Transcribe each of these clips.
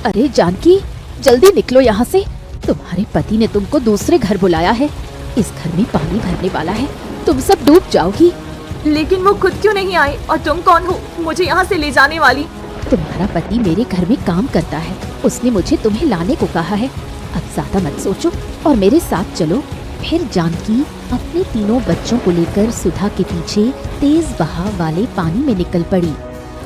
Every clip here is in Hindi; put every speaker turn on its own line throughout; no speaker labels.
अरे जानकी, जल्दी निकलो यहाँ से। तुम्हारे पति ने तुमको दूसरे घर बुलाया है। इस घर में पानी भरने वाला है, तुम सब डूब जाओगी।
लेकिन वो खुद क्यों नहीं आए और तुम कौन हो मुझे यहाँ से ले जाने वाली?
तुम्हारा पति मेरे घर में काम करता है, उसने मुझे तुम्हें लाने को कहा है। अब ज्यादा मत सोचो और मेरे साथ चलो। फिर जानकी अपने तीनों बच्चों को लेकर सुधा के पीछे तेज बहाव वाले पानी में निकल पड़ी।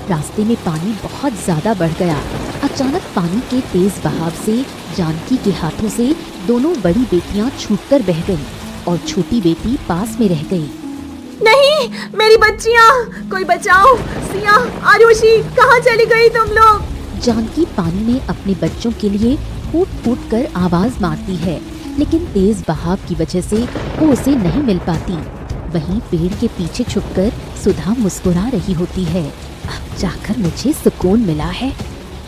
रास्ते में पानी बहुत ज्यादा बढ़ गया। अचानक पानी के तेज बहाव से जानकी के हाथों से दोनों बड़ी बेटियां छूटकर बह गईं और छोटी बेटी पास में रह गई।
नहीं, मेरी बच्चियाँ, कोई बचाओ। सिया, आरुषि, कहाँ चली गई तुम लोग?
जानकी पानी में अपने बच्चों के लिए फूट फूट कर आवाज मारती है, लेकिन तेज बहाव की वजह से वो उसे नहीं मिल पाती। वहीं पेड़ के पीछे छुपकर सुधा मुस्कुरा रही होती है। अब जाकर मुझे सुकून मिला है,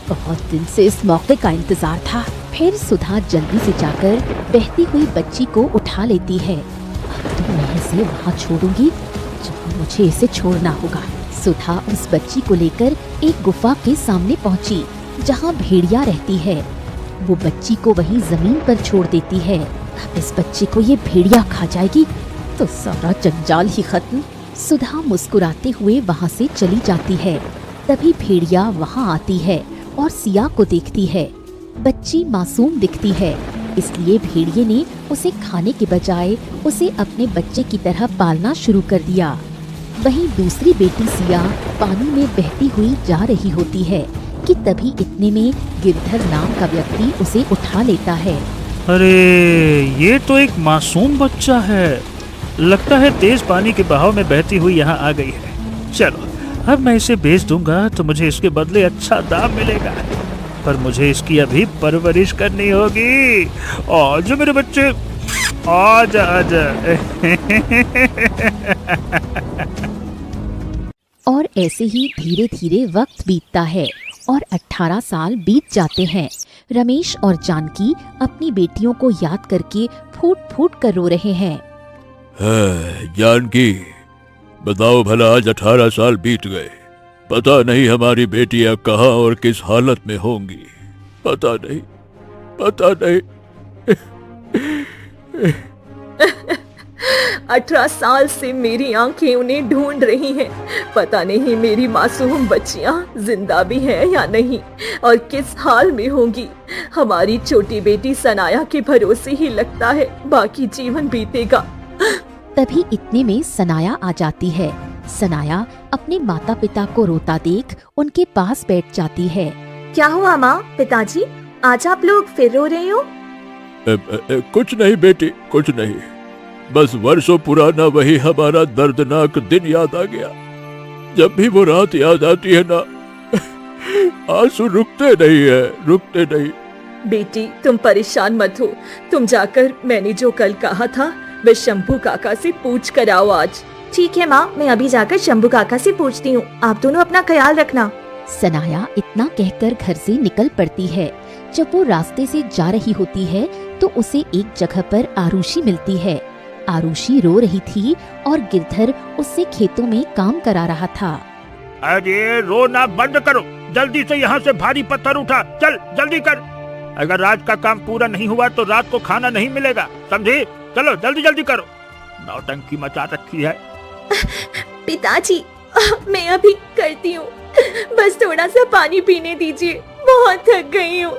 बहुत दिन से इस मौके का इंतजार था। फिर सुधा जल्दी से जाकर बहती हुई बच्ची को उठा लेती है। अब तो मैं इसे वहाँ छोड़ूंगी जहाँ मुझे इसे छोड़ना होगा। सुधा उस बच्ची को लेकर एक गुफा के सामने पहुँची जहाँ भेड़िया रहती है। वो बच्ची को वहीं जमीन पर छोड़ देती है। अब इस बच्चे को ये भेड़िया खा जाएगी तो सारा जंजाल ही खत्म। सुधा मुस्कुराते हुए वहाँ से चली जाती है। तभी भेड़िया वहाँ आती है और सिया को देखती है। बच्ची मासूम दिखती है, इसलिए भेड़िए ने उसे खाने के बजाय उसे अपने बच्चे की तरह पालना शुरू कर दिया। वहीं दूसरी बेटी सिया पानी में बहती हुई जा रही होती है कि तभी इतने में गिरधर नाम का व्यक्ति उसे उठा लेता है।
अरे ये तो एक मासूम बच्चा है, लगता है तेज पानी के बहाव में बहती हुई यहाँ आ गई है। चलो अब मैं इसे बेच दूंगा तो मुझे इसके बदले अच्छा दाम मिलेगा, पर मुझे इसकी अभी परवरिश करनी होगी। और जो मेरे बच्चे, आजा आजा।
और ऐसे ही धीरे धीरे वक्त बीतता है और 18 साल बीत जाते हैं। रमेश और जानकी अपनी बेटियों को याद करके फूट फूट कर रो रहे हैं।
जानकी, बताओ भला, आज 18 साल बीत गए, पता नहीं हमारी बेटियां कहाँ और किस हालत में होंगी। पता नहीं, पता नहीं।
18 साल से मेरी आंखें उन्हें ढूंढ रही हैं। पता नहीं मेरी मासूम बच्चियां जिंदा भी हैं या नहीं और किस हाल में होंगी। हमारी छोटी बेटी सनाया के भरोसे ही लगता है बाकी जीवन बीतेगा।
तभी इतने में सनाया आ जाती है। सनाया अपने माता पिता को रोता देख उनके पास बैठ जाती है।
क्या हुआ माँ, पिताजी, आज आप लोग फिर रो रहे हो?
कुछ नहीं बेटी, कुछ नहीं, बस वर्षों पुराना वही हमारा दर्दनाक दिन याद आ गया। जब भी वो रात याद आती है ना, आंसू रुकते नहीं है, रुकते नहीं।
बेटी तुम परेशान मत हो, तुम जाकर मैंने जो कल कहा था वे शंभू काका से पूछ कर आओ आज। ठीक है माँ, मैं अभी जाकर शंभू काका से पूछती हूँ। आप दोनों अपना ख्याल रखना।
सनाया इतना कहकर घर से निकल पड़ती है। जब वो रास्ते से जा रही होती है तो उसे एक जगह पर आरुषि मिलती है। आरुषि रो रही थी और गिरधर उससे खेतों में काम करा रहा था।
अरे रोना बंद करो, जल्दी से यहाँ से भारी पत्थर उठा, चल जल्दी कर। अगर आज का काम पूरा नहीं हुआ तो रात को खाना नहीं मिलेगा, समझे? चलो जल्दी जल्दी करो, नौटंकी मचा रखी है।
पिताजी, मैं अभी करती हूँ, बस थोड़ा सा पानी पीने दीजिए, बहुत थक गई हूँ।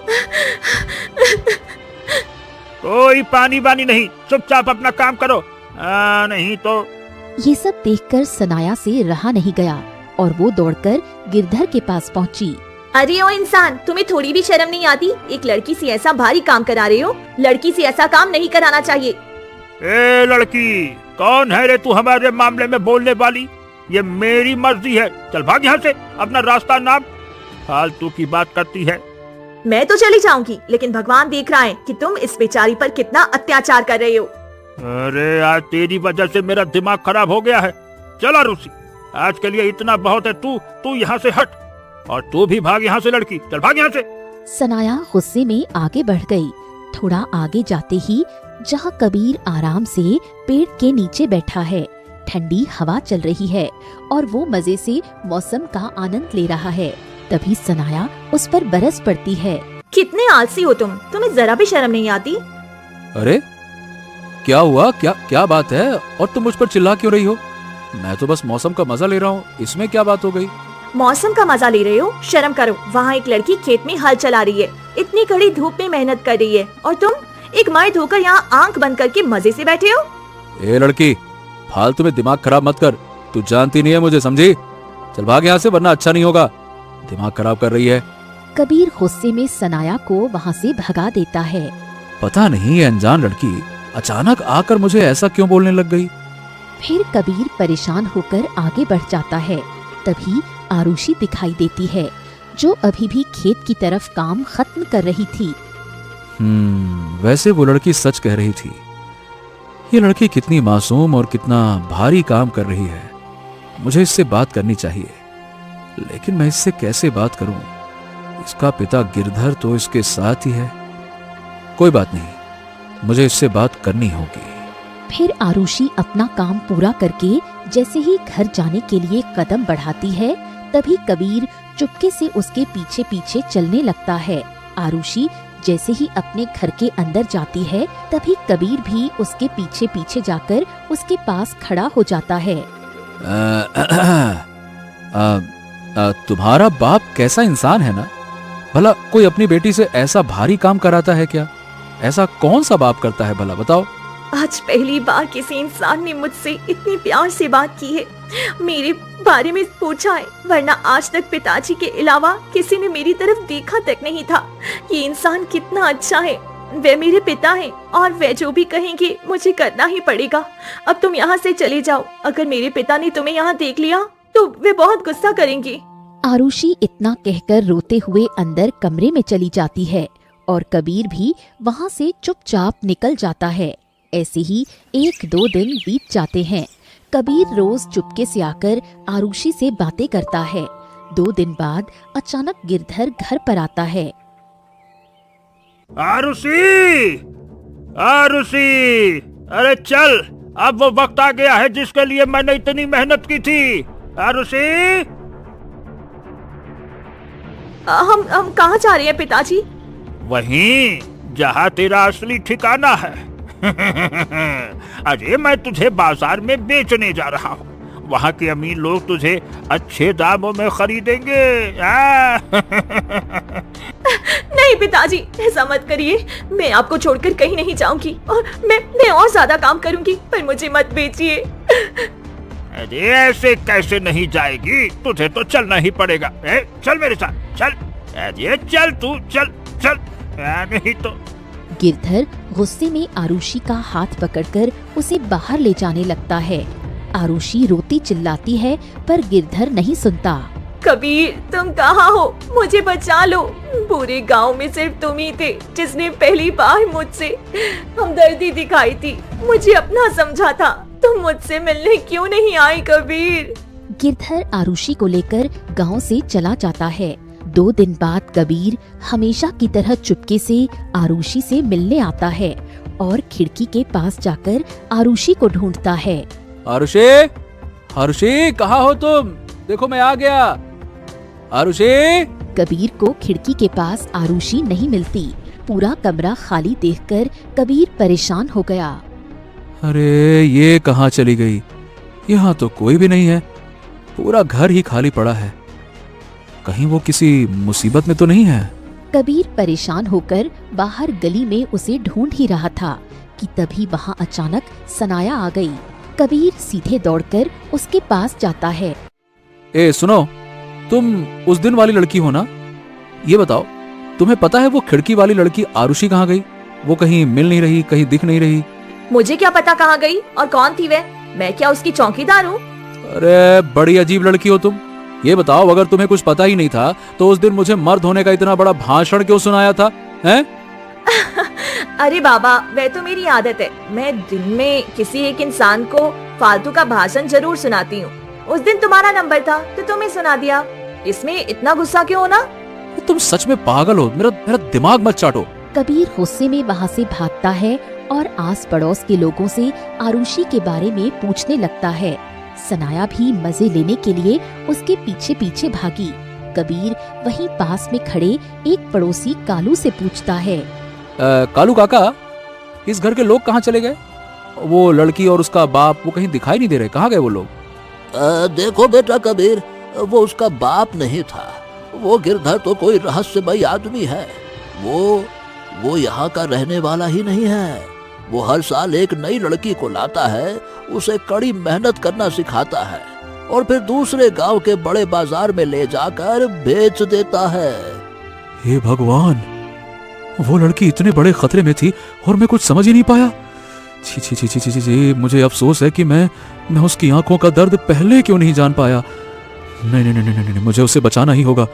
कोई पानी वानी नहीं, चुपचाप अपना काम करो, नहीं तो।
ये सब देखकर सनाया से रहा नहीं गया और वो दौड़कर गिरधर के पास पहुंची।
अरे ओ इंसान, तुम्हें थोड़ी भी शर्म नहीं आती? एक लड़की से ऐसा भारी काम करा रहे हो? लड़की से ऐसा काम नहीं कराना चाहिए।
ए लड़की, कौन है रे तू हमारे मामले में बोलने वाली? ये मेरी मर्जी है, चल भाग यहाँ से, अपना रास्ता नाप। फालतू की बात करती है।
मैं तो चली जाऊंगी, लेकिन भगवान देख रहा है कि तुम इस बेचारी पर कितना अत्याचार कर रहे हो।
अरे आज तेरी वजह से मेरा दिमाग खराब हो गया है। चल आरुषि, आज के लिए इतना बहुत है, तू यहाँ से हट, और तू भी भाग यहाँ से लड़की, चल भाग यहाँ से।
सनाया गुस्से में आगे बढ़ गई। थोड़ा आगे जाते ही जहाँ कबीर आराम से पेड़ के नीचे बैठा है, ठंडी हवा चल रही है और वो मजे से मौसम का आनंद ले रहा है। तभी सनाया उस पर बरस पड़ती है।
कितने आलसी हो तुम, तुम्हें जरा भी शर्म नहीं आती?
अरे क्या हुआ, क्या क्या बात है? और तुम मुझ पर चिल्ला क्यों रही हो? मैं तो बस मौसम का मजा ले रहा हूँ, इसमें क्या बात हो गई?
मौसम का मजा ले रहे हो? शर्म करो, वहाँ एक लड़की खेत में हल चला रही है, इतनी कड़ी धूप में मेहनत कर रही है, और तुम एक मर्द होकर यहाँ आंख बंद करके मजे से बैठे हो।
ए लड़की, फालतू में दिमाग खराब मत कर, तू जानती नहीं है मुझे, समझी? चल भाग यहाँ से, वरना अच्छा नहीं होगा। दिमाग खराब कर रही है।
कबीर गुस्से में सनाया को वहाँ से भगा देता है।
पता नहीं ये अनजान लड़की अचानक आकर मुझे ऐसा क्यों बोलने लग गई।
फिर कबीर परेशान होकर आगे बढ़ जाता है। तभी आरुषि दिखाई देती है, जो अभी भी खेत की तरफ काम खत्म कर रही थी।
वैसे वो लड़की सच कह रही थी। ये लड़की कितनी मासूम और कितना भारी काम कर रही है। मुझे इससे बात करनी चाहिए, लेकिन मैं इससे कैसे बात करूं? इसका पिता गिरधर तो इसके साथ ही है। कोई बात नहीं, मुझे इससे बात करनी होगी।
फिर आरुषि अपना काम पूरा करके जैसे ही घर जाने के लिए कदम बढ़ाती है, तभी कबीर चुपके से उसके पीछे पीछे चलने लगता है। आरुषि जैसे ही अपने घर के अंदर जाती है, तभी कबीर भी उसके पीछे पीछे जाकर उसके पास खड़ा हो जाता है।
तुम्हारा बाप कैसा इंसान है ना? भला कोई अपनी बेटी से ऐसा भारी काम कराता है क्या? ऐसा कौन सा बाप करता है भला, बताओ?
आज पहली बार किसी इंसान ने मुझसे इतनी प्यार से बात की है, मेरे बारे में पूछा है, वरना आज तक पिताजी के अलावा किसी ने मेरी तरफ देखा तक नहीं था। ये इंसान कितना अच्छा है, वे मेरे पिता हैं और वे जो भी कहेंगे मुझे करना ही पड़ेगा। अब तुम यहाँ से चले जाओ, अगर मेरे पिता ने तुम्हें यहाँ देख लिया तो वे बहुत गुस्सा करेंगे।
आरुषि इतना कहकर रोते हुए अंदर कमरे में चली जाती है और कबीर भी वहाँ से चुपचाप निकल जाता है। ऐसे ही 1-2 दिन बीत जाते हैं। कबीर रोज चुपके से आकर आरुषि से बातें करता है। 2 दिन बाद अचानक गिरधर घर पर आता है।
आरुषि, आरुषि, अरे चल, अब वो वक्त आ गया है जिसके लिए मैंने इतनी मेहनत की थी। आरुषि,
हम कहाँ जा रहे हैं पिताजी?
वहीं जहाँ तेरा असली ठिकाना है। अरे मैं तुझे बाजार में बेचने जा रहा हूँ। वहाँ के अमीर लोग तुझे अच्छे दामों में खरीदेंगे।
नहीं पिताजी, ऐसा मत करिए, मैं आपको छोड़कर कहीं नहीं जाऊंगी और मैं और ज्यादा काम करूंगी, पर मुझे मत बेचिए।
अरे ऐसे कैसे नहीं जाएगी, तुझे तो चलना ही पड़ेगा। चल मेरे साथ, चल। अरे चल तू, चल चल, नहीं तो।
गिरधर गुस्से में आरुषि का हाथ पकड़कर उसे बाहर ले जाने लगता है। आरुषि रोती चिल्लाती है, पर गिरधर नहीं सुनता।
कबीर, तुम कहाँ हो? मुझे बचा लो। पूरे गांव में सिर्फ तुम ही थे जिसने पहली बार मुझसे हमदर्दी दिखाई थी, मुझे अपना समझा था। तुम मुझसे मिलने क्यों नहीं आई कबीर?
गिरधर आरुषि को लेकर गांव से चला जाता है। 2 दिन बाद कबीर हमेशा की तरह चुपके से आरुषि से मिलने आता है और खिड़की के पास जाकर आरुषि को ढूंढता है।
आरुषि, आरुषि, कहाँ हो तुम? देखो मैं आ गया। आरुषि।
कबीर को खिड़की के पास आरुषि नहीं मिलती। पूरा कमरा खाली देखकर कबीर परेशान हो गया।
अरे ये कहाँ चली गई? यहाँ तो कोई भी नहीं है, पूरा घर ही खाली पड़ा है। कहीं वो किसी मुसीबत में तो नहीं है?
कबीर परेशान होकर बाहर गली में उसे ढूंढ ही रहा था कि तभी वहाँ अचानक सनाया आ गई। कबीर सीधे दौड़कर उसके पास जाता है।
ए सुनो, तुम उस दिन वाली लड़की हो ना? ये बताओ, तुम्हें पता है वो खिड़की वाली लड़की आरुषि कहाँ गई? वो कहीं मिल नहीं रही, कहीं दिख नहीं रही।
मुझे क्या पता कहाँ गई और कौन थी वे? मैं क्या उसकी चौकीदार हूँ?
अरे बड़ी अजीब लड़की हो तुम। ये बताओ, अगर तुम्हें कुछ पता ही नहीं था तो उस दिन मुझे मर्द होने का इतना बड़ा भाषण क्यों सुनाया था, हैं?
अरे बाबा, वह तो मेरी आदत है। मैं दिन में किसी एक इंसान को फालतू का भाषण जरूर सुनाती हूँ। उस दिन तुम्हारा नंबर था तो तुम्हें सुना दिया। इसमें इतना गुस्सा क्यों होना?
तुम सच में पागल हो, मेरा दिमाग मत चाटो।
कबीर गुस्से में वहाँ से भागता है और आस पड़ोस के लोगों से आरुषि के बारे में पूछने लगता है। सनाया भी मजे लेने के लिए उसके पीछे पीछे भागी। कबीर वहीं पास में खड़े एक पड़ोसी कालू से पूछता है।
कालू काका, इस घर के लोग कहाँ चले गए? वो लड़की और उसका बाप वो कहीं दिखाई नहीं दे रहे, कहाँ गए वो लोग?
देखो बेटा कबीर, वो उसका बाप नहीं था। वो गिरधर तो कोई रहस्यमयी आदमी है। वो यहाँ का रहने वाला ही नहीं है। वो हर साल एक नई लड़की को लाता है, उसे कड़ी मेहनत करना सिखाता है और फिर दूसरे गांव के बड़े बाजार में ले जाकर बेच देता है।
हे भगवान, वो लड़की इतने बड़े खतरे में थी और मैं कुछ समझ ही नहीं पाया। छी छी छी छी छी छी, मुझे अफसोस है कि मैं उसकी आंखों का दर्द पहले क्यों नहीं जान पाया। नहीं नहीं नहीं नहीं नहीं, मुझे उसे बचाना ही होगा।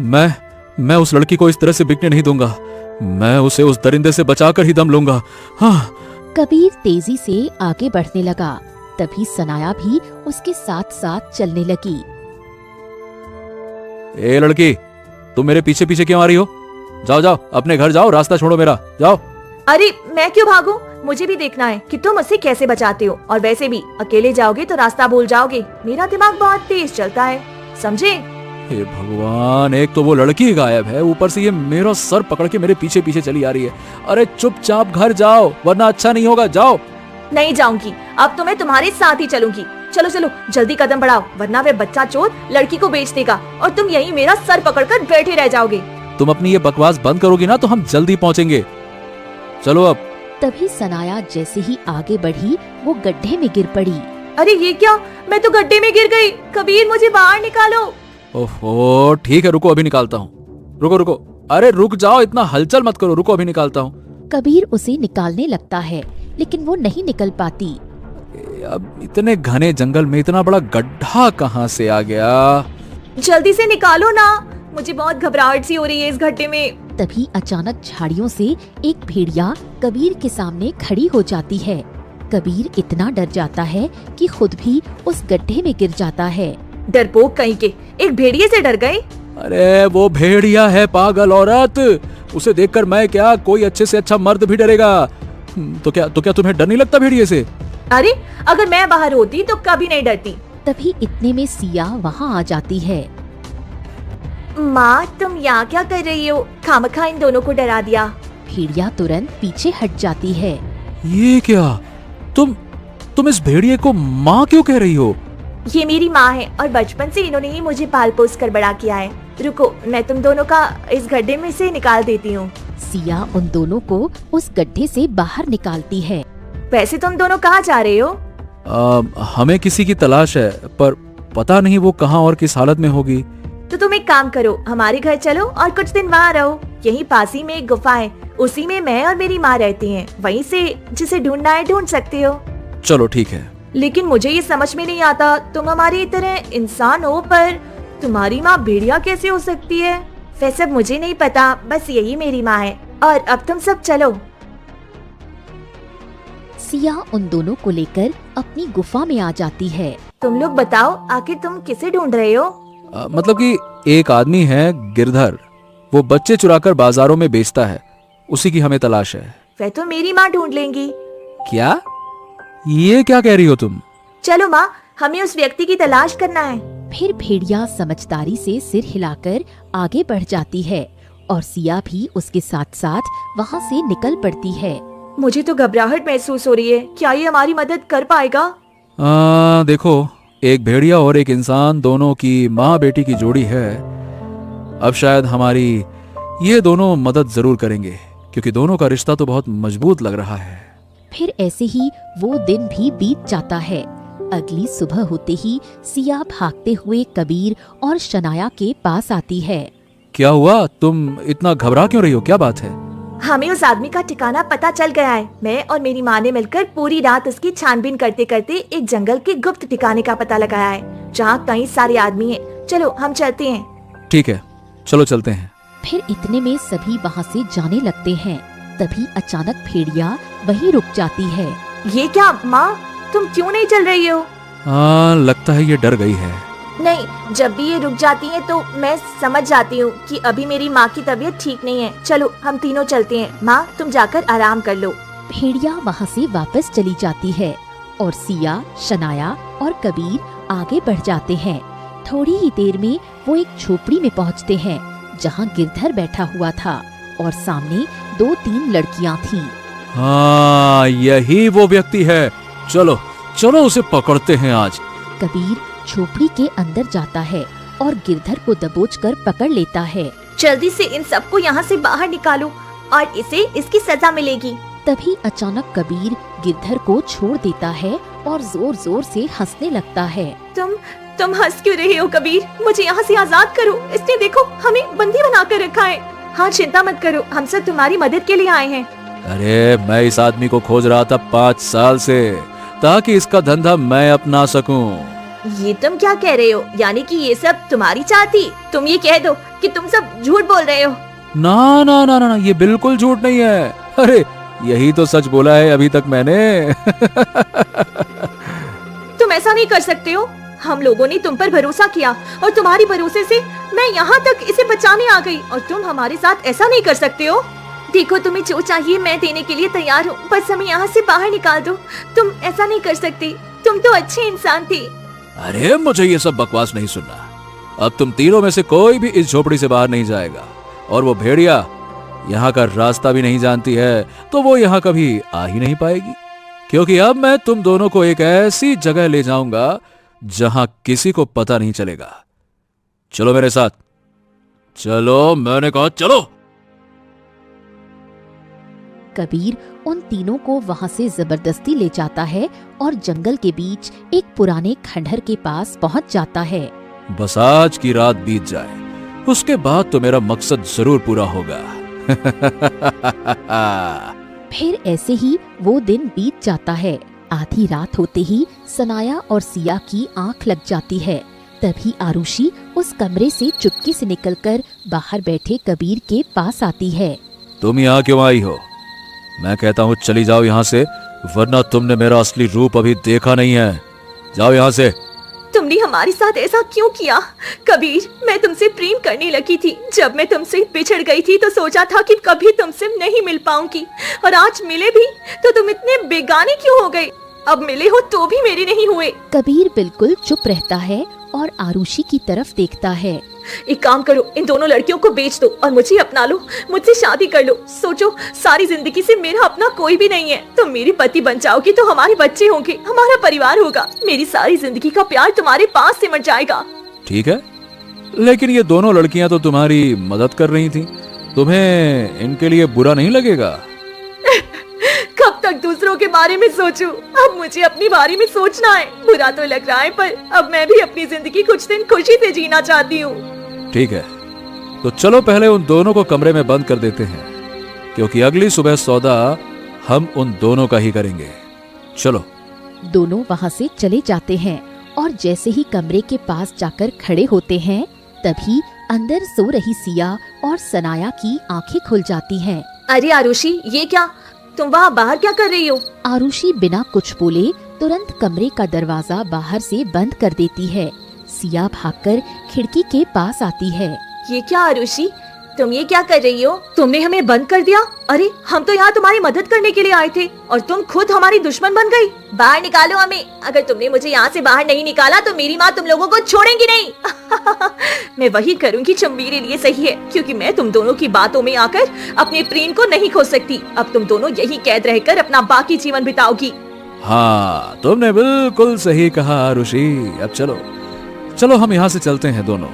मैं उस लड़की को इस तरह से बिकने नहीं दूंगा। मैं उसे उस दरिंदे से बचाकर ही दम लूंगा। हाँ।
कबीर तेजी से आगे बढ़ने लगा। तभी सनाया भी उसके साथ साथ चलने लगी।
ए लड़की, तुम मेरे पीछे पीछे क्यों आ रही हो? जाओ जाओ, अपने घर जाओ, रास्ता छोड़ो मेरा, जाओ।
अरे मैं क्यों भागूं? मुझे भी देखना है कि तुम मुझसे कैसे बचाते हो। और वैसे भी अकेले जाओगे तो रास्ता भूल जाओगे। मेरा दिमाग बहुत तेज चलता है, समझे?
हे भगवान, एक तो वो लड़की गायब है, ऊपर से ये मेरा सर पकड़ के मेरे पीछे पीछे चली आ रही है। अरे चुपचाप घर जाओ, वरना अच्छा नहीं होगा। जाओ।
नहीं जाऊंगी, अब तो मैं तुम्हारे साथ ही चलूंगी। चलो चलो जल्दी कदम बढ़ाओ, वरना वे बच्चा चोर लड़की को बेच देगा और तुम यहीं मेरा सर पकड़कर बैठे रह जाओगे।
तुम अपनी ये बकवास बंद करोगी ना तो हम जल्दी पहुंचेंगे। चलो अब।
तभी सनाया जैसे ही आगे बढ़ी वो गड्ढे में गिर पड़ी।
अरे ये क्या, मैं तो गड्ढे में गिर गई। कबीर मुझे बाहर निकालो।
ओहो ठीक है, रुको अभी निकालता हूँ। रुको रुको, अरे रुक जाओ, इतना हलचल मत करो, रुको अभी निकालता हूँ।
कबीर उसे निकालने लगता है लेकिन वो नहीं निकल पाती।
अब इतने घने जंगल में इतना बड़ा गड्ढा कहाँ से आ गया?
जल्दी से निकालो ना, मुझे बहुत घबराहट सी हो रही है इस गड्ढे में।
तभी अचानक झाड़ियों से एक भेड़िया कबीर के सामने खड़ी हो जाती है। कबीर इतना डर जाता है कि खुद भी उस गड्ढे में गिर जाता है।
डरपोक कहीं के, एक भेड़िए से डर गए?
अरे वो भेड़िया है पागल औरत, उसे देखकर मैं क्या, कोई अच्छे से अच्छा मर्द भी डरेगा। तो क्या तुम्हें डर नहीं लगता भेड़िए से?
अरे अगर मैं बाहर होती तो कभी नहीं डरती।
तभी इतने में सिया वहाँ आ जाती है।
माँ तुम यहाँ क्या कर रही हो? खामखा इन दोनों को डरा दिया।
भेड़िया तुरंत पीछे हट जाती है।
ये क्या, तुम इस भेड़िए को माँ क्यों कह रही हो?
ये मेरी माँ है और बचपन से इन्होंने ही मुझे पाल पोस कर बड़ा किया है। रुको, मैं तुम दोनों का इस गड्ढे में से निकाल देती हूँ।
सिया उन दोनों को उस गड्ढे से बाहर निकालती है।
वैसे तुम दोनों कहाँ जा रहे हो?
हमें किसी की तलाश है, पर पता नहीं वो कहाँ और किस हालत में होगी।
तो तुम एक काम करो, हमारे घर चलो और कुछ दिन वहाँ रहो। यहीं पास ही में एक गुफा है, उसी में मैं और मेरी माँ रहती हैं। वहीं से जिसे ढूंढना है ढूंढ सकते हो।
चलो ठीक है।
लेकिन मुझे ये समझ में नहीं आता, तुम हमारी तरह इंसान हो पर तुम्हारी माँ भेड़िया कैसे हो सकती है? वैसे मुझे नहीं पता, बस यही मेरी माँ है। और अब तुम सब चलो।
सिया उन दोनों को लेकर अपनी गुफा में आ जाती है।
तुम लोग बताओ, आखिर तुम किसे ढूंढ रहे हो?
मतलब कि एक आदमी है गिरधर, वो बच्चे चुराकर बाजारों में बेचता है, उसी की हमें तलाश है।
वह तो मेरी माँ ढूंढ लेंगी।
क्या? ये क्या कह रही हो तुम?
चलो माँ, हमें उस व्यक्ति की तलाश करना है।
फिर भेड़िया समझदारी से सिर हिलाकर आगे बढ़ जाती है और सिया भी उसके साथ साथ वहाँ से निकल पड़ती है।
मुझे तो घबराहट महसूस हो रही है, क्या ये हमारी मदद कर पाएगा?
देखो, एक भेड़िया और एक इंसान, दोनों की माँ बेटी की जोड़ी है। अब शायद हमारी ये दोनों मदद जरूर करेंगे, क्योंकि दोनों का रिश्ता तो बहुत मजबूत लग रहा है।
फिर ऐसे ही वो दिन भी बीत जाता है। अगली सुबह होते ही सिया भागते हुए कबीर और शनाया के पास आती है।
क्या हुआ? तुम इतना घबरा क्यों रही हो? क्या बात है?
हमें उस आदमी का ठिकाना पता चल गया है। मैं और मेरी माँ ने मिलकर पूरी रात उसकी छानबीन करते करते एक जंगल के गुप्त ठिकाने का पता लगाया है, जहाँ कई सारे आदमी हैं। चलो हम चलते हैं।
ठीक है, चलो चलते हैं।
फिर इतने में सभी वहाँ से जाने लगते हैं। तभी अचानक भेड़िया वहीं रुक जाती है।
ये क्या माँ, तुम क्यों नहीं चल रही हो?
लगता है ये डर गई है।
नहीं, जब भी ये रुक जाती है तो मैं समझ जाती हूँ कि अभी मेरी माँ की तबीयत ठीक नहीं है। चलो हम तीनों चलते हैं। माँ तुम जाकर आराम कर लो।
भेड़िया वहाँ से वापस चली जाती है और सिया, शनाया और कबीर आगे बढ़ जाते हैं। थोड़ी ही देर में वो एक झोपड़ी में पहुंचते हैं जहां गिरधर बैठा हुआ था और सामने 2-3 लड़कियां थीं।
हाँ, यही वो व्यक्ति है। चलो चलो उसे पकड़ते हैं आज।
कबीर झोपड़ी के अंदर जाता है और गिरधर को दबोचकर पकड़ लेता है।
जल्दी से इन सबको यहाँ से बाहर निकालो और इसे इसकी सजा मिलेगी।
तभी अचानक कबीर गिरधर को छोड़ देता है और जोर जोर से हंसने लगता है।
तुम हंस क्यों रहे हो कबीर? मुझे यहाँ से आजाद करो। इसने देखो हमें बंदी बना कर रखा है। हाँ, चिंता मत करो, हम सब तुम्हारी मदद के लिए आए हैं।
अरे मैं इस आदमी को खोज रहा था 5 साल से, ताकि इसका धंधा मैं अपना सकूं।
ये तुम क्या कह रहे हो? यानी कि ये सब तुम्हारी चाल थी? तुम ये कह दो कि तुम सब झूठ बोल रहे हो।
ना ना ना ना ना, ये बिल्कुल झूठ नहीं है। अरे यही तो सच बोला है अभी तक मैंने।
तुम ऐसा नहीं कर सकते हो। हम लोगों ने तुम पर भरोसा किया और तुम्हारी भरोसे से मैं यहाँ तक इसे बचाने आ गई और तुम हमारे साथ ऐसा नहीं कर सकते हो। देखो, तुम्हें जो चाहिए मैं देने के लिए तैयार हूँ, बस हमें यहाँ से बाहर निकाल दो। तुम ऐसा नहीं कर सकते, तुम तो अच्छे इंसान थे।
अरे मुझे ये सब बकवास नहीं सुनना। अब तुम तीनों में से कोई भी इस झोपड़ी से बाहर नहीं जाएगा, और वो भेड़िया यहाँ का रास्ता भी नहीं जानती है, तो वो यहाँ कभी आ ही नहीं पाएगी। क्योंकि अब मैं तुम दोनों को एक ऐसी जगह ले जाऊंगा जहां किसी को पता नहीं चलेगा। चलो मेरे साथ, चलो, मैंने कहा चलो।
कबीर उन तीनों को वहां से जबरदस्ती ले जाता है और जंगल के बीच एक पुराने खंडहर के पास पहुंच जाता है।
बस आज की रात बीत जाए, उसके बाद तो मेरा मकसद जरूर पूरा होगा।
फिर ऐसे ही वो दिन बीत जाता है। आधी रात होते ही सनाया और सिया की आंख लग जाती है। तभी आरुषि उस कमरे से चुपके से निकलकर बाहर बैठे कबीर के पास आती है।
तुम यहाँ क्यों आई हो? मैं कहता हूँ चली जाओ यहाँ से, वरना तुमने मेरा असली रूप अभी देखा नहीं है। जाओ यहाँ से।
तुमने हमारे साथ ऐसा क्यों किया? कबीर, मैं तुमसे प्रेम करने लगी थी। जब मैं तुमसे बिछड़ गई थी तो सोचा था कि कभी तुमसे नहीं मिल पाऊंगी, और आज मिले भी तो तुम इतने बेगाने क्यों हो गए? अब मिले हो तो भी मेरे नहीं हुए।
कबीर बिल्कुल चुप रहता है और आरुषि की तरफ देखता है।
एक काम करो, इन दोनों लड़कियों को बेच दो और मुझे अपना लो, मुझसे शादी कर लो। सोचो, सारी जिंदगी से मेरा अपना कोई भी नहीं है। तुम मेरी पति बन जाओगी तो हमारे बच्चे होंगे, हमारा परिवार होगा। मेरी सारी जिंदगी का प्यार तुम्हारे पास सिमट जाएगा।
ठीक है, लेकिन ये दोनों लड़कियां तो तुम्हारी मदद कर रही थी, तुम्हें इनके लिए बुरा नहीं लगेगा?
कब तक दूसरों के बारे में सोचूं? अब मुझे अपने बारे में सोचना है। बुरा तो लग रहा है, पर अब मैं भी अपनी जिंदगी कुछ दिन खुशी से जीना चाहती हूँ।
ठीक है, तो चलो पहले उन दोनों को कमरे में बंद कर देते हैं, क्योंकि अगली सुबह सौदा हम उन दोनों का ही करेंगे। चलो।
दोनों वहाँ से चले जाते हैं और जैसे ही कमरे के पास जाकर खड़े होते हैं, तभी अंदर सो रही सिया और सनाया की आंखें खुल जाती हैं।
अरे आरुषि, ये क्या? तुम वहाँ बाहर क्या कर रही हो?
आरुषि बिना कुछ बोले तुरंत कमरे का दरवाजा बाहर से बंद कर देती है। सिया भागकर खिड़की के पास आती है।
ये क्या आरुषि, तुम ये क्या कर रही हो? तुमने हमें बंद कर दिया। अरे हम तो यहाँ तुम्हारी मदद करने के लिए आए थे और तुम खुद हमारी दुश्मन बन गई। बाहर निकालो हमें। अगर तुमने मुझे यहाँ से बाहर नहीं निकाला तो मेरी माँ तुम लोगों को छोड़ेंगी नहीं। मैं वही करूँगी जो मेरे लिए सही है, क्योंकि मैं तुम दोनों की बातों में आकर अपने प्रेम को नहीं खो सकती। अब तुम दोनों यही कैद रहकर अपना बाकी जीवन बिताओगी।
हाँ, तुमने बिल्कुल सही कहा आरुषि। अब चलो चलो, हम यहाँ से चलते हैं दोनों।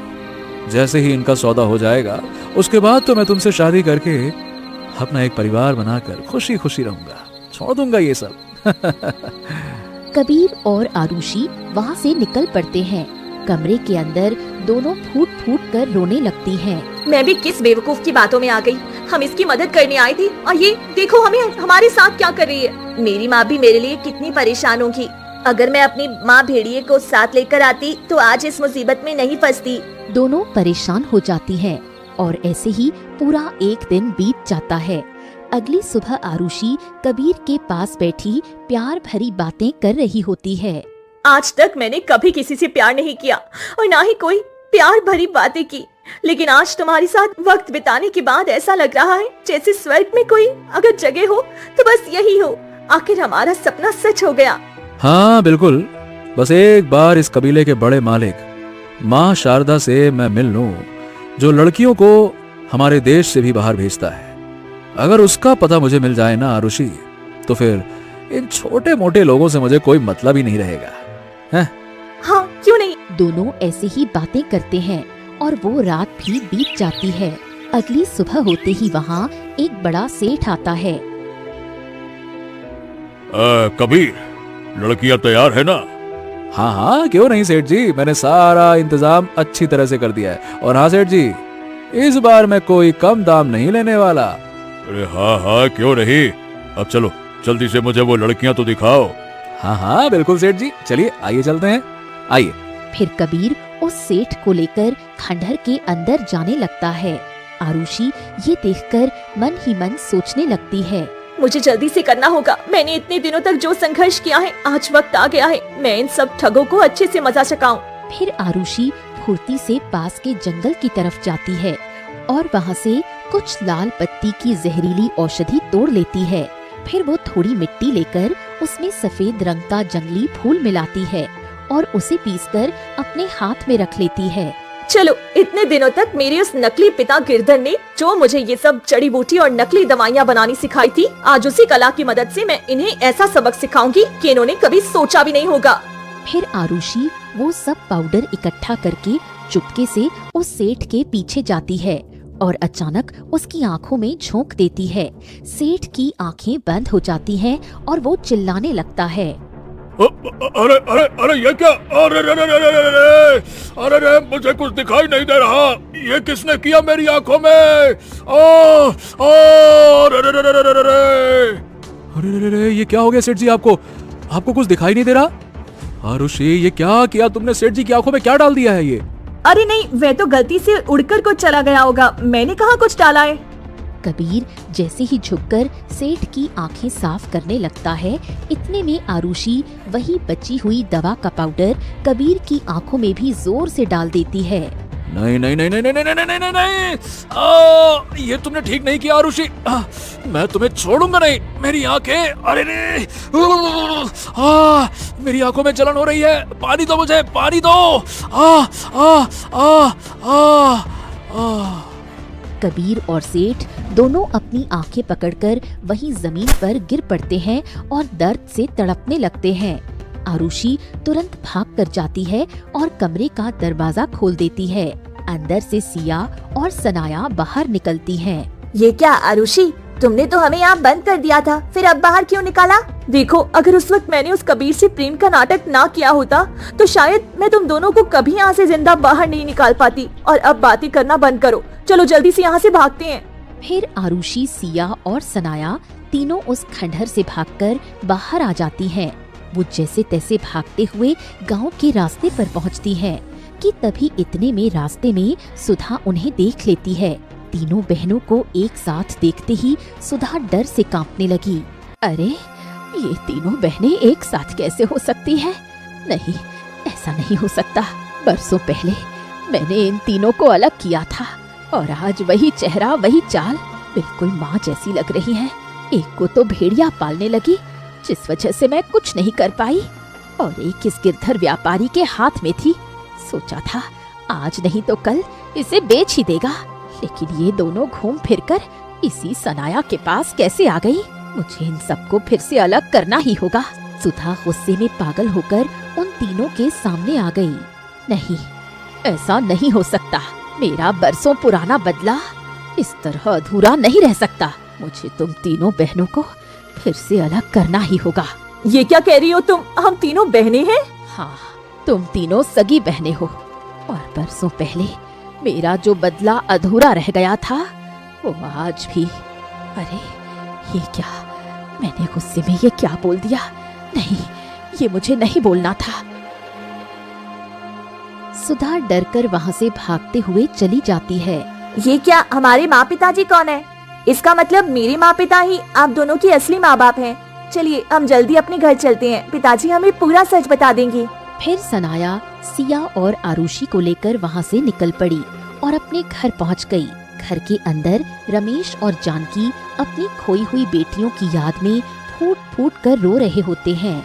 जैसे ही इनका सौदा हो जाएगा, उसके बाद तो मैं तुमसे शादी करके अपना एक परिवार बनाकर खुशी खुशी रहूंगा। छोड़ दूंगा ये सब।
कबीर और आरुषि वहाँ से निकल पड़ते हैं। कमरे के अंदर दोनों फूट फूट कर रोने लगती हैं।
मैं भी किस बेवकूफ की बातों में आ गई। हम इसकी मदद करने आए थे और ये देखो हमें हमारे साथ क्या कर रही है। मेरी माँ भी मेरे लिए कितनी परेशान होगी। अगर मैं अपनी माँ भेड़िए को साथ लेकर आती तो आज इस मुसीबत में नहीं फंसती।
दोनों परेशान हो जाती हैं और ऐसे ही पूरा एक दिन बीत जाता है। अगली सुबह आरुषि कबीर के पास बैठी प्यार भरी बातें कर रही होती है।
आज तक मैंने कभी किसी से प्यार नहीं किया और ना ही कोई प्यार भरी बातें की, लेकिन आज तुम्हारे साथ वक्त बिताने के बाद ऐसा लग रहा है जैसे स्वर्ग में कोई अगर जगह हो तो बस यही हो। आखिर हमारा सपना सच हो गया।
हाँ बिल्कुल, बस एक बार इस कबीले के बड़े मालिक माँ शारदा से मैं मिल लूं, जो लड़कियों को हमारे देश से भी बाहर भेजता है। अगर उसका पता मुझे मिल जाए ना आरुषि, तो फिर इन छोटे मोटे लोगों से मुझे कोई मतलब ही नहीं रहेगा, हैं?
हाँ, क्यों नहीं।
दोनों ऐसे ही बातें करते हैं और वो रात भी बीत जाती है। अगली सुबह होते ही वहाँ एक बड़ा सेठ आता है।
कबीर, लड़कियां तैयार है ना?
हाँ हाँ, क्यों नहीं सेठ जी, मैंने सारा इंतजाम अच्छी तरह से कर दिया है। और हाँ सेठ जी, इस बार मैं कोई कम दाम नहीं लेने वाला।
अरे हाँ हाँ, क्यों नहीं। अब चलो, जल्दी से मुझे वो लड़कियां तो दिखाओ।
हाँ हाँ बिल्कुल सेठ जी, चलिए आइए चलते हैं, आइए।
फिर कबीर उस सेठ को लेकर खंडहर के अंदर जाने लगता है। आरुषि ये देखकर मन ही मन सोचने लगती है,
मुझे जल्दी से करना होगा। मैंने इतने दिनों तक जो संघर्ष किया है, आज वक्त आ गया है मैं इन सब ठगों को अच्छे से मजा चकाऊं।
फिर आरुषि फुर्ती से पास के जंगल की तरफ जाती है और वहाँ से कुछ लाल पत्ती की जहरीली औषधि तोड़ लेती है। फिर वो थोड़ी मिट्टी लेकर उसमें सफेद रंग का जंगली फूल मिलाती है और उसे पीसकर अपने हाथ में रख लेती है।
चलो, इतने दिनों तक मेरे उस नकली पिता गिरधर ने जो मुझे ये सब जड़ी बूटी और नकली दवाइयाँ बनानी सिखाई थी, आज उसी कला की मदद से मैं इन्हें ऐसा सबक सिखाऊंगी कि इन्होंने कभी सोचा भी नहीं होगा।
फिर आरुषि वो सब पाउडर इकट्ठा करके चुपके से उस सेठ के पीछे जाती है और अचानक उसकी आंखों में झोंक देती है। सेठ की आंखें बंद हो जाती हैं और वो चिल्लाने लगता है,
अरे अरे अरे ये क्या? अरे अरे अरे अरे अरे अरे अरे, मुझे कुछ दिखाई नहीं दे रहा। ये किसने किया मेरी आंखों में? अरे अरे अरे अरे अरे
अरे अरे, ये क्या हो गया सेठ जी? आपको कुछ दिखाई नहीं दे रहा? आरुषि, ये क्या किया तुमने? सेठ जी की आंखों में क्या डाल दिया है ये?
अरे नहीं, वह तो गलती से उड़कर कुछ चला गया होगा, मैंने कहाँ कुछ डाला है।
कबीर जैसे ही झुककर सेठ की आंखें साफ करने लगता है, इतने में आरुषि वही बची हुई दवा का पाउडर कबीर की आंखों में भी जोर से डाल देती है।
नहीं नहीं नहीं नहीं नहीं नहीं नहीं नहीं नहीं, ये तुमने ठीक नहीं किया आरुषि। मैं तुम्हें छोड़ूंगा नहीं। मेरी आंखें, अरे रे, मेरी आंखों में जलन हो रही है। पानी दो मुझे, पानी दो। आ आ आ आ आ
कबीर और सेठ दोनों अपनी आंखें पकड़कर वहीं जमीन पर गिर पड़ते हैं और दर्द से तड़पने लगते हैं। आरुषि तुरंत भाग कर जाती है और कमरे का दरवाजा खोल देती है। अंदर से सिया और सनाया बाहर निकलती हैं।
ये क्या आरुषि, तुमने तो हमें यहाँ बंद कर दिया था, फिर अब बाहर क्यों निकाला? देखो, अगर उस वक्त मैंने उस कबीर से प्रेम का नाटक ना किया होता तो शायद मैं तुम दोनों को कभी यहाँ से जिंदा बाहर नहीं निकाल पाती। और अब बातें करना बंद करो, चलो जल्दी से यहाँ से भागते हैं।
फिर आरुषि, सिया और सनाया तीनों उस खंडहर से भागकर बाहर आ जाती हैं। वो जैसे तैसे भागते हुए गांव के रास्ते पर पहुंचती हैं कि तभी इतने में रास्ते में सुधा उन्हें देख लेती है। तीनों बहनों को एक साथ देखते ही सुधा डर से कांपने लगी। अरे, ये तीनों बहनें एक साथ कैसे हो सकती हैं? नहीं, ऐसा नहीं हो सकता। बरसों पहले मैंने इन तीनों को अलग किया था और आज वही चेहरा, वही चाल, बिल्कुल माँ जैसी लग रही हैं। एक को तो भेड़िया पालने लगी, जिस वजह से मैं कुछ नहीं कर पाई, और एक इस गिरधर व्यापारी के हाथ में थी। सोचा था आज नहीं तो कल इसे बेच ही देगा, लेकिन ये दोनों घूम फिरकर इसी सनाया के पास कैसे आ गई? मुझे इन सबको फिर से अलग करना ही होगा। सुधा गुस्से में पागल होकर उन तीनों के सामने आ गई। नहीं, ऐसा नहीं हो सकता। मेरा बरसों पुराना बदला इस तरह अधूरा नहीं रह सकता। मुझे तुम तीनों बहनों को फिर से अलग करना ही होगा।
ये क्या कह रही हो तुम? हम तीनों बहनें हैं?
हाँ, तुम तीनों सगी बहनें हो, और बरसों पहले मेरा जो बदला अधूरा रह गया था वो आज भी। अरे ये क्या, मैंने गुस्से में ये क्या बोल दिया? नहीं, ये मुझे नहीं बोलना था। सुधा डरकर वहाँ से भागते हुए चली जाती है।
ये क्या, हमारे माँ पिताजी कौन है? इसका मतलब मेरे माँ पिता ही आप दोनों की असली माँ बाप हैं। चलिए हम जल्दी अपने घर चलते हैं, पिताजी हमें पूरा सच बता देंगे।
फिर सनाया, सिया और आरुषि को लेकर वहाँ से निकल पड़ी और अपने घर पहुँच गई। घर के अंदर रमेश और जानकी अपनी खोई हुई बेटियों की याद में फूट फूट कर रो रहे होते हैं।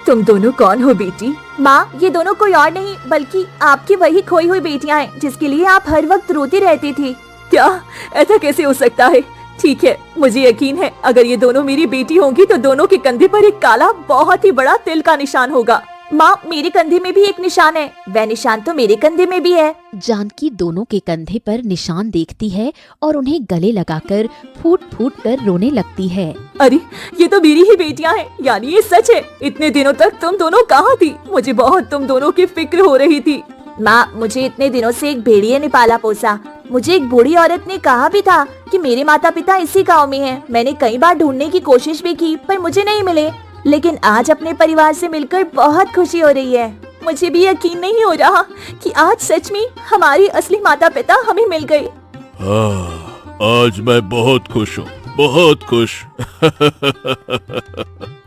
तुम दोनों कौन हो बेटी?
माँ, ये दोनों कोई और नहीं बल्कि आपकी वही खोई हुई बेटियाँ हैं जिसके लिए आप हर वक्त रोती रहती थी।
क्या? ऐसा कैसे हो सकता है? ठीक है, मुझे यकीन है अगर ये दोनों मेरी बेटी होंगी तो दोनों के कंधे पर एक काला बहुत ही बड़ा तिल का निशान होगा।
माँ, मेरे कंधे में भी एक निशान है, वह निशान तो मेरे कंधे में भी है।
जानकी दोनों के कंधे पर निशान देखती है और उन्हें गले लगाकर फूट फूट कर रोने लगती है।
अरे ये तो मेरी ही बेटियां हैं, यानी ये सच है। इतने दिनों तक तुम दोनों कहाँ थी? मुझे बहुत तुम दोनों की फिक्र हो रही थी।
माँ, मुझे इतने दिनों से एक भेड़िए ने पाला पोसा। मुझे एक बूढ़ी औरत ने कहा भी था कि मेरे माता पिता इसी गांव में हैं। मैंने कई बार ढूंढने की कोशिश भी की पर मुझे नहीं मिले, लेकिन आज अपने परिवार से मिलकर बहुत खुशी हो रही है।
मुझे भी यकीन नहीं हो रहा कि आज सच में हमारी असली माता पिता हमें मिल गए।
आज मैं बहुत खुश हूँ, बहुत खुश।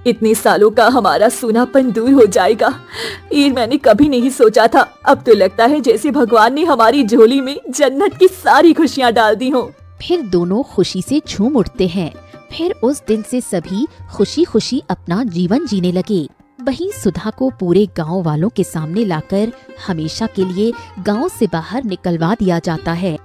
इतने सालों का हमारा सूनापन दूर हो जाएगा, ये मैंने कभी नहीं सोचा था। अब तो लगता है जैसे भगवान ने हमारी झोली में जन्नत की सारी खुशियाँ डाल दी हों।
फिर दोनों खुशी से झूम उठते हैं। फिर उस दिन से सभी खुशी खुशी अपना जीवन जीने लगे। वहीं सुधा को पूरे गांव वालों के सामने लाकर हमेशा के लिए गांव से बाहर निकलवा दिया जाता है।